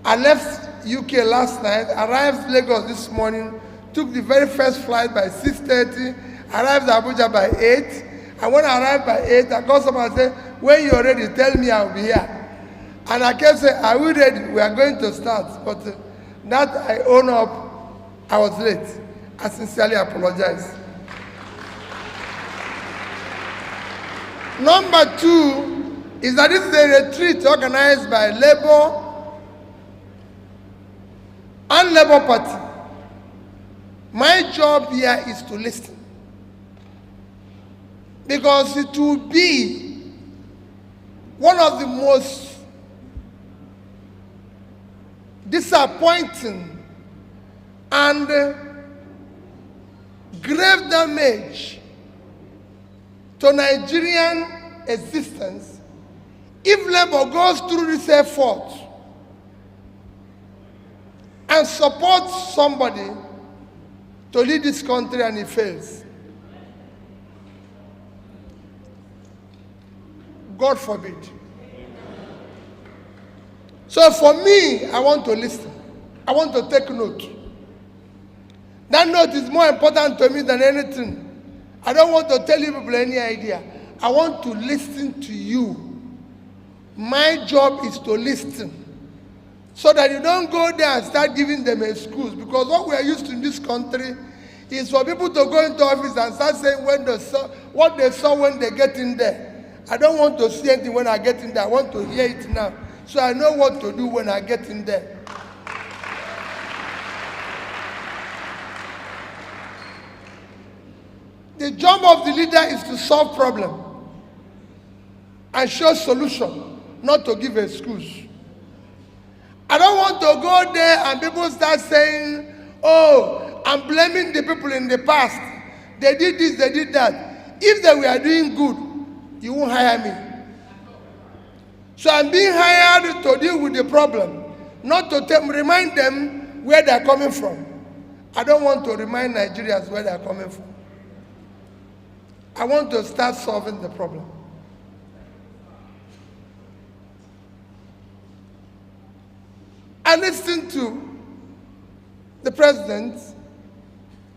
I left UK last night, arrived Lagos this morning, took the very first flight by 6:30, arrived Abuja by 8. And when I arrived by 8, I called someone and said, when you're ready, tell me I'll be here. And I kept saying, are we ready? We are going to start. But that I own up, I was late. I sincerely apologize. Number 2 is that this is a retreat organized by Labour and Labour Party. My job here is to listen. Because it will be one of the most disappointing and grave damage to Nigerian existence if Labour goes through this effort and supports somebody to lead this country and it fails. God forbid. So for me, I want to listen. I want to take note. That note is more important to me than anything. I don't want to tell you people any idea. I want to listen to you. My job is to listen. So that you don't go there and start giving them excuse. Because what we are used to in this country is for people to go into office and start saying what they saw when they get in there. I don't want to see anything when I get in there. I want to hear it now. So I know what to do when I get in there. The job of the leader is to solve problem and show solution, not to give excuse. I don't want to go there and people start saying, oh, I'm blaming the people in the past. They did this, they did that. If they were doing good, you won't hire me. So I'm being hired to deal with the problem, not to remind them where they're coming from. I don't want to remind Nigerians where they're coming from. I want to start solving the problem. I listened to the president.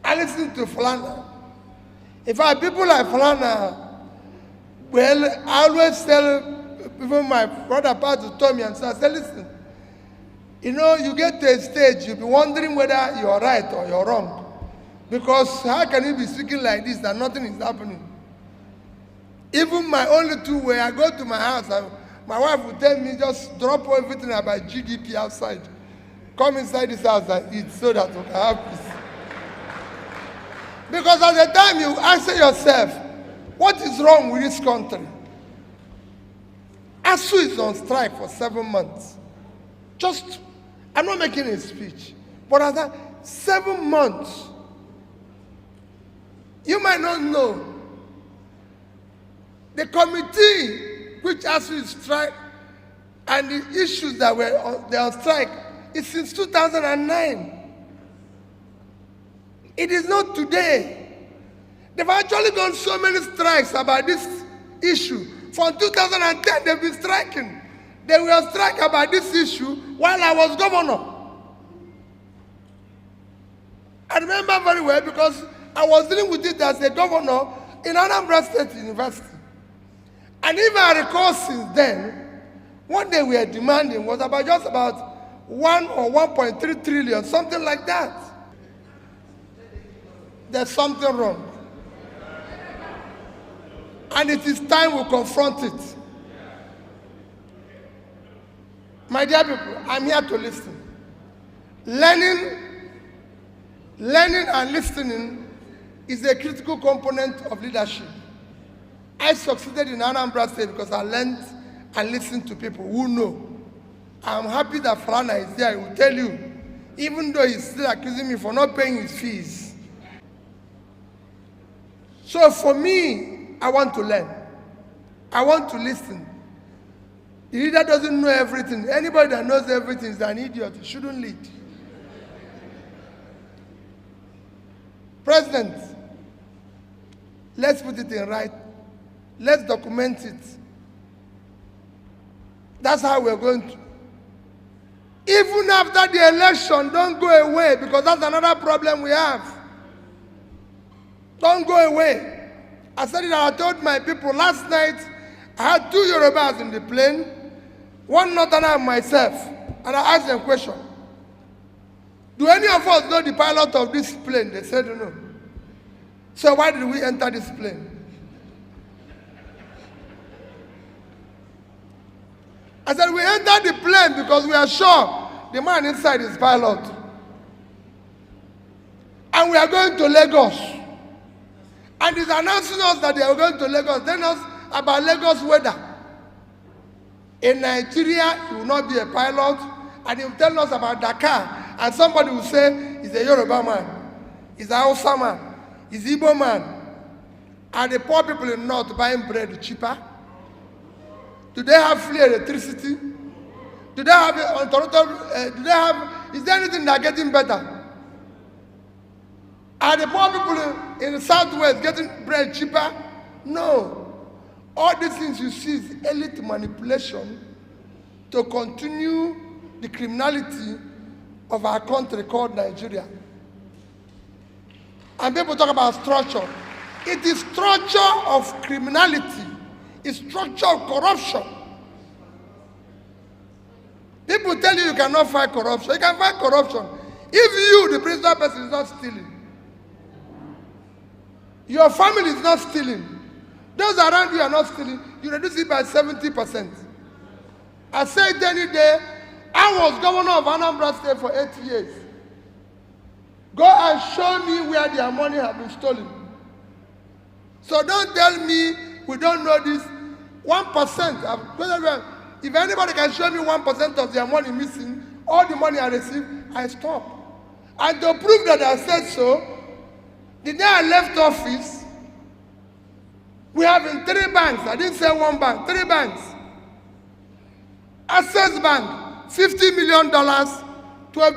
I listened to Fulana. In fact, people like Fulana, well, I always tell even my brother Pastor Tommy and so I say, listen, you know, you get to a stage, you'll be wondering whether you're right or you're wrong. Because how can you be speaking like this and nothing is happening? Even my only two, where I go to my house, my wife will tell me, just drop everything about GDP outside. Come inside this house and eat so that we can have peace. Because at the time you answer yourself, what is wrong with this country? ASU is on strike for 7 months. I'm not making a speech, but at that 7 months, you might not know, the committee which ASU is strike and the issues that were on strike is since 2009. It is not today. They've actually done so many strikes about this issue. From 2010, they've been striking. They were striking about this issue while I was governor. I remember very well because I was dealing with it as a governor in Anambra State University. And even I recall since then, what they were demanding was just about 1 or 1.3 trillion, something like that. There's something wrong. And it is time we confront it. My dear people, I'm here to listen. Learning and listening is a critical component of leadership. I succeeded in Anambra State because I learned and listened to people who know. I'm happy that Fulana is there. He will tell you, even though he's still accusing me for not paying his fees. So for me, I want to learn. I want to listen. The leader doesn't know everything. Anybody that knows everything is an idiot. He shouldn't lead. President, let's put it in right. Let's document it. That's how we're going to. Even after the election, don't go away, because that's another problem we have. Don't go away. I said it, I told my people last night. I had 2 Yorubas in the plane, one Northerner and myself, and I asked them a question. Do any of us know the pilot of this plane? They said no. So why did we enter this plane? I said, we entered the plane because we are sure the man inside is pilot. And we are going to Lagos. And he's announcing us that they are going to Lagos, telling us about Lagos weather. In Nigeria, he will not be a pilot, and he will tell us about Dakar, and somebody will say, he's a Yoruba man, he's a Hausa man, he's Igbo man. Are the poor people in the north buying bread cheaper? Do they have free electricity? Do they have is there anything that getting better? Are the poor people in the southwest getting bread cheaper? No. All these things you see is elite manipulation to continue the criminality of our country called Nigeria. And people talk about structure. It is structure of criminality. It's structure of corruption. People tell you cannot fight corruption. You can fight corruption. If you, the principal person, is not stealing, your family is not stealing, those around you are not stealing, you reduce it by 70%. I said any day, I was governor of Anambra State for 8 years. Go and show me where their money has been stolen. So don't tell me we don't know this. 1%. If anybody can show me 1% of their money missing, all the money I receive, I stop. And to prove that I said so, the day I left office, we have in 3 banks. I didn't say 1 bank, 3 banks. Access Bank, $50 million, 12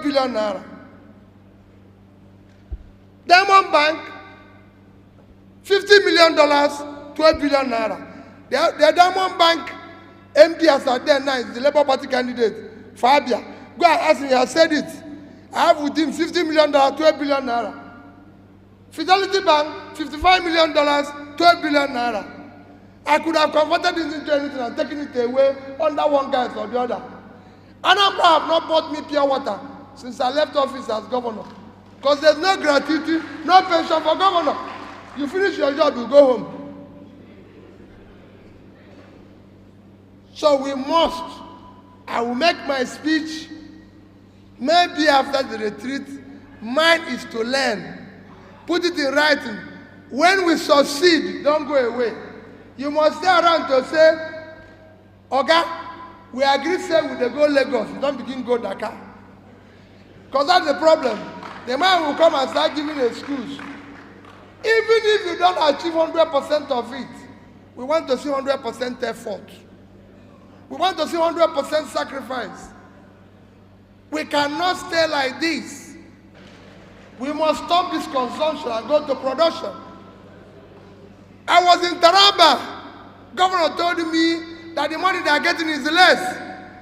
billion naira. Diamond Bank, $50 million, 12 billion naira. The Diamond Bank MD as at there now is the Labour Party candidate, Fabia. Go and ask him, I said it. I have with him $50 million, 12 billion naira. Fidelity Bank, $55 million, 12 billion naira. I could have converted this into anything and taken it away under one guy or the other. Anambra have not bought me pure water since I left office as governor. Because there's no gratuity, no pension for governor. You finish your job, you go home. So we must, I will make my speech, maybe after the retreat. Mine is to learn. Put it in writing. When we succeed, don't go away. You must stay around to say, Oga, we agree say we dey go Lagos, you don't begin go Dakar. Because that's the problem. The man will come and start giving excuse. Even if you don't achieve 100% of it, we want to see 100% effort. We want to see 100% sacrifice. We cannot stay like this. We must stop this consumption and go to production. I was in Taraba. Governor told me that the money they are getting is less.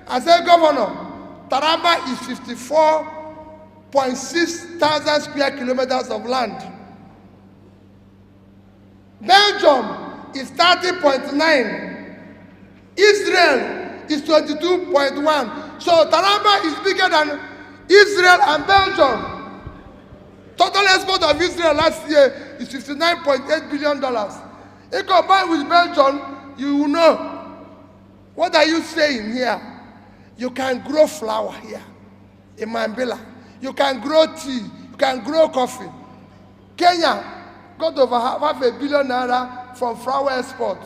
I said, Governor, Taraba is 54.6 thousand square kilometers of land. Belgium is 30.9. Israel is 22.1. So Taraba is bigger than Israel and Belgium. Total export of Israel last year is $59.8 billion. If combined with Belgium, you will know. What are you saying here? You can grow flour here in Mambila. You can grow tea. You can grow coffee. Kenya got over $500 million from flour export.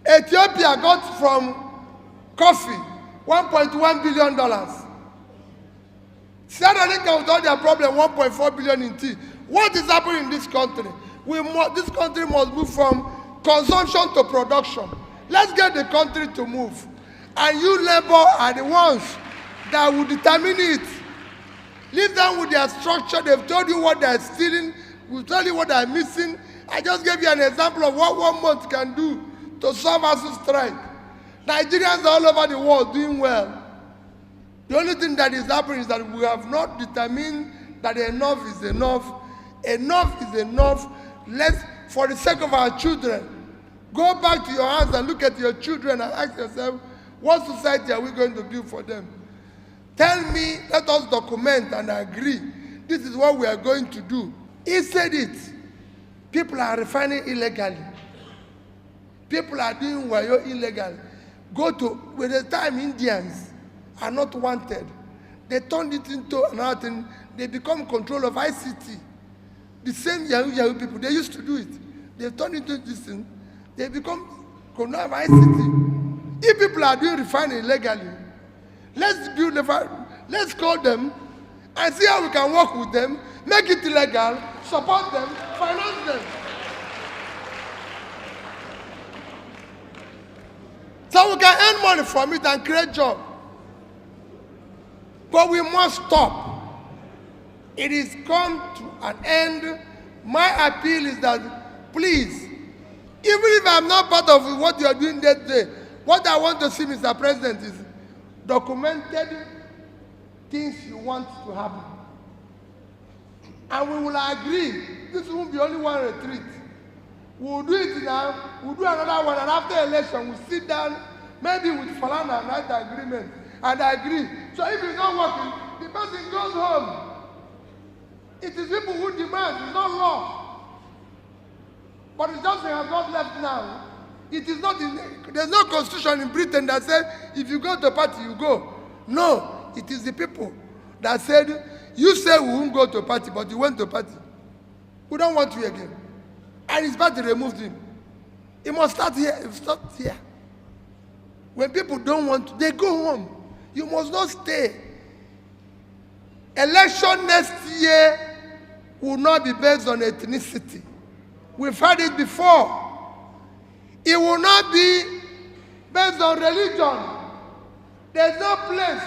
Ethiopia got from coffee $1.1 billion. Sierra Leone with all their problem, 1.4 billion in tea. What is happening in this country? This country must move from consumption to production. Let's get the country to move. And you labor are the ones that will determine it. Leave them with their structure. They've told you what they're stealing. We've told you what they're missing. I just gave you an example of what 1 month can do to solve us strike. Nigerians all over the world doing well. The only thing that is happening is that we have not determined that enough is enough. Enough is enough. Let's, for the sake of our children, go back to your house and look at your children and ask yourself, what society are we going to build for them? Tell me, let us document and agree. This is what we are going to do. He said it. People are refining illegally. People are doing wayo illegally. Go to, with the time Indians are not wanted, they turned it into another thing. They become control of ICT. The same Yahoo people, they used to do it. They turned into this thing. They become control of ICT. If people are doing refining illegally, let's build let's call them and see how we can work with them, make it illegal, support them, finance them. So we can earn money from it and create jobs. But we must stop. It is come to an end. My appeal is that, please, even if I'm not part of what you are doing that day, what I want to see, Mr. President, is documented things you want to happen. And we will agree. This won't be only one retreat. We'll do it now, we'll do another one, and after election, we'll sit down, maybe with Falana and write the agreement, and agree. So if it's not working, the person goes home. It is people who demand, it's not law. But it just has not left now. It is not there's no constitution in Britain that says, if you go to a party, you go. No, it is the people that said, you say we won't go to a party, but you went to a party. We don't want you again. And his party removed him. It must start here. It must start here. When people don't want to, they go home. You must not stay. Election next year will not be based on ethnicity. We've had it before. It will not be based on religion. There's no place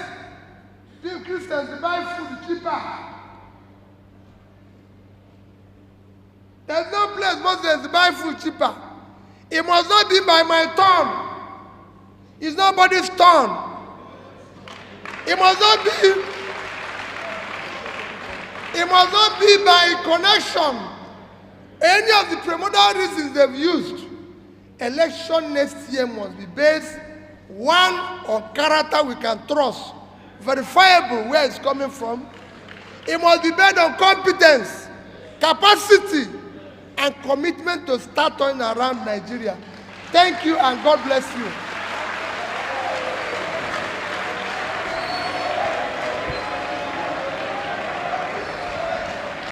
for Christians to buy food cheaper. There's no place Muslims to buy food cheaper. It must not be by my turn. It's nobody's turn. It must not be by connection. Any of the primordial reasons they've used. Election next year must be based, one, on character we can trust, verifiable where it's coming from. It must be based on competence, capacity, and commitment to start turning around Nigeria. Thank you and God bless you.